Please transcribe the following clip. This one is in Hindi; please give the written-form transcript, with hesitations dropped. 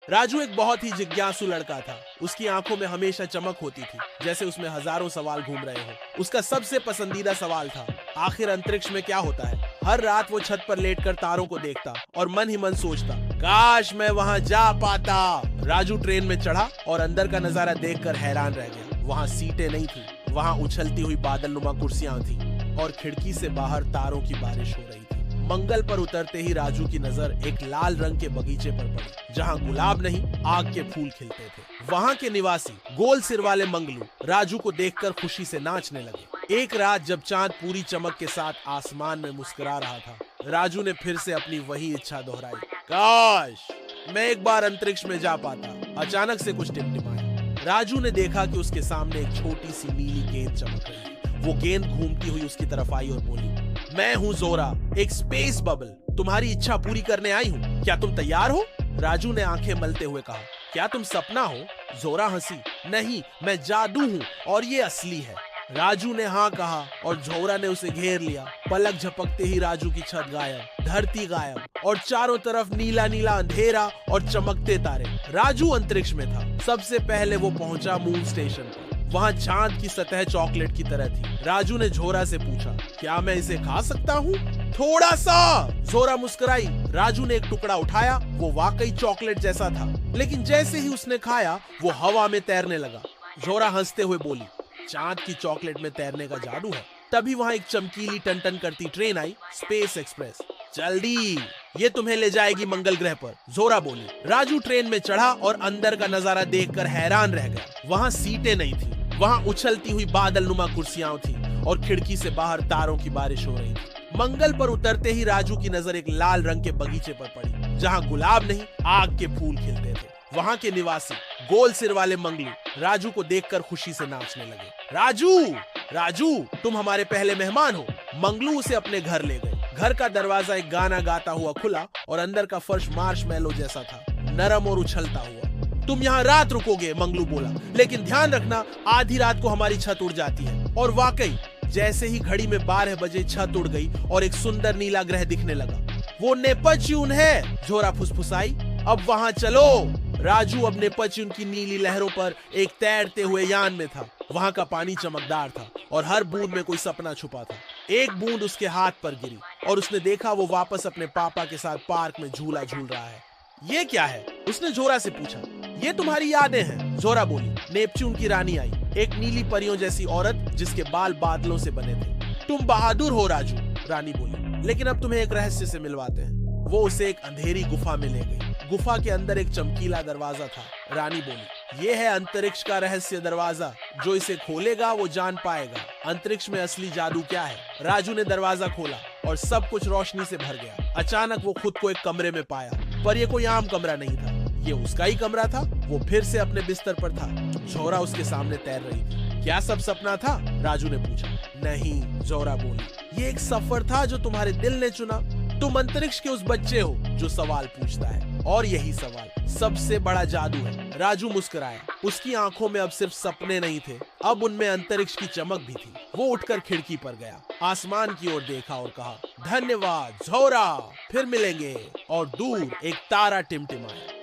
राजू एक बहुत ही जिज्ञासु लड़का था। उसकी आंखों में हमेशा चमक होती थी, जैसे उसमें हजारों सवाल घूम रहे हो। उसका सबसे पसंदीदा सवाल था, आखिर अंतरिक्ष में क्या होता है। हर रात वो छत पर लेटकर तारों को देखता और मन ही मन सोचता, काश मैं वहां जा पाता। राजू ट्रेन में चढ़ा और अंदर का नजारा देखकर हैरान रह गया। वहां सीटें नहीं थी, वहां उछलती हुई बादलनुमा कुर्सियां थी और खिड़की से बाहर तारों की बारिश हो रही थी। मंगल पर उतरते ही राजू की नजर एक लाल रंग के बगीचे पर पड़ी, जहां गुलाब नहीं आग के फूल खिलते थे। वहां के निवासी गोल सिर वाले मंगलू राजू को देखकर खुशी से नाचने लगे। एक रात जब चांद पूरी चमक के साथ आसमान में मुस्कुरा रहा था, राजू ने फिर से अपनी वही इच्छा दोहराई, काश मैं एक बार अंतरिक्ष में जा पाता। अचानक से कुछ टिमटिमाया। राजू ने देखा कि उसके सामने एक छोटी सी नीली गेंद चमक रही है। वो गेंद घूमती हुई उसकी तरफ आई और बोली, मैं हूँ जोरा, एक स्पेस बबल, तुम्हारी इच्छा पूरी करने आई हूँ, क्या तुम तैयार हो? राजू ने आंखें मलते हुए कहा, क्या तुम सपना हो? जोरा हंसी, नहीं, मैं जादू हूँ और ये असली है। राजू ने हाँ कहा और जोरा ने उसे घेर लिया। पलक झपकते ही राजू की छत गायब, धरती गायब और चारों तरफ नीला नीला अंधेरा और चमकते तारे। राजू अंतरिक्ष में था। सबसे पहले वो पहुंचा मून स्टेशन पर। वहाँ चांद की सतह चॉकलेट की तरह थी। राजू ने झोरा से पूछा, क्या मैं इसे खा सकता हूँ? थोड़ा सा, जोरा मुस्कुराई। राजू ने एक टुकड़ा उठाया, वो वाकई चॉकलेट जैसा था, लेकिन जैसे ही उसने खाया वो हवा में तैरने लगा। जोरा हंसते हुए बोली, चांद की चॉकलेट में तैरने का जादू है। तभी वहाँ एक चमकीली टन करती ट्रेन आई, स्पेस एक्सप्रेस। जल्दी, ये तुम्हें ले जाएगी मंगल ग्रह पर, जोरा बोली। राजू ट्रेन में चढ़ा और अंदर का नजारा देखकर हैरान रह गया। वहाँ सीटें नहीं थी, वहाँ उछलती हुई बादलनुमा कुर्सियां थी और खिड़की से बाहर तारों की बारिश हो रही थी। मंगल पर उतरते ही राजू की नजर एक लाल रंग के बगीचे पर पड़ी, जहाँ गुलाब नहीं आग के फूल खिलते थे। वहाँ के निवासी गोल सिर वाले मंगलू राजू को देखकर खुशी से नाचने लगे। राजू, राजू, तुम हमारे पहले मेहमान हो। मंगलू उसे अपने घर ले गए। घर का दरवाजा एक गाना गाता हुआ खुला और अंदर का फर्श मार्शमैलो जैसा था, नरम और उछलता हुआ। तुम यहाँ रात रुकोगे, मंगलू बोला, लेकिन ध्यान रखना आधी रात को हमारी छत उड़ जाती है। और वाकई जैसे ही घड़ी में 12 बजे छत उड़ गई और एक सुंदर नीला ग्रह दिखने लगा। वो नेपच्यून है, जोरा फुसफुसाई। अब वहाँ चलो। राजू अब नेपच्यून की नीली लहरों पर एक तैरते हुए यान में था। वहाँ का पानी चमकदार था और हर बूंद में कोई सपना छुपा था। एक बूंद उसके हाथ पर गिरी और उसने देखा वो वापस अपने पापा के साथ पार्क में झूला झूल रहा है। ये क्या है? उसने जोरा से पूछा। ये तुम्हारी यादें हैं, जोरा बोली। नेपच्यून की रानी आई, एक नीली परियों जैसी औरत जिसके बाल बादलों से बने थे। तुम बहादुर हो राजू, रानी बोली, लेकिन अब तुम्हें एक रहस्य से मिलवाते हैं। वो उसे एक अंधेरी गुफा में ले गई। गुफा के अंदर एक चमकीला दरवाजा था। रानी बोली, ये है अंतरिक्ष का रहस्य दरवाजा, जो इसे खोलेगा वो जान पाएगा अंतरिक्ष में असली जादू क्या है। राजू ने दरवाजा खोला और सब कुछ रोशनी से भर गया। अचानक वो खुद को एक कमरे में पाया, पर ये कोई आम कमरा नहीं था, ये उसका ही कमरा था। वो फिर से अपने बिस्तर पर था। जोरा उसके सामने तैर रही थी। क्या सब सपना था? राजू ने पूछा। नहीं, जोरा बोली, ये एक सफर था जो तुम्हारे दिल ने चुना। तुम अंतरिक्ष के उस बच्चे हो जो सवाल पूछता है, और यही सवाल सबसे बड़ा जादू है। राजू मुस्कुराया। उसकी आंखों में अब सिर्फ सपने नहीं थे, अब उनमें अंतरिक्ष की चमक भी थी। वो उठकर खिड़की पर गया, आसमान की ओर देखा और कहा, धन्यवाद जोरा, फिर मिलेंगे। और दूर एक तारा टिमटिमाया।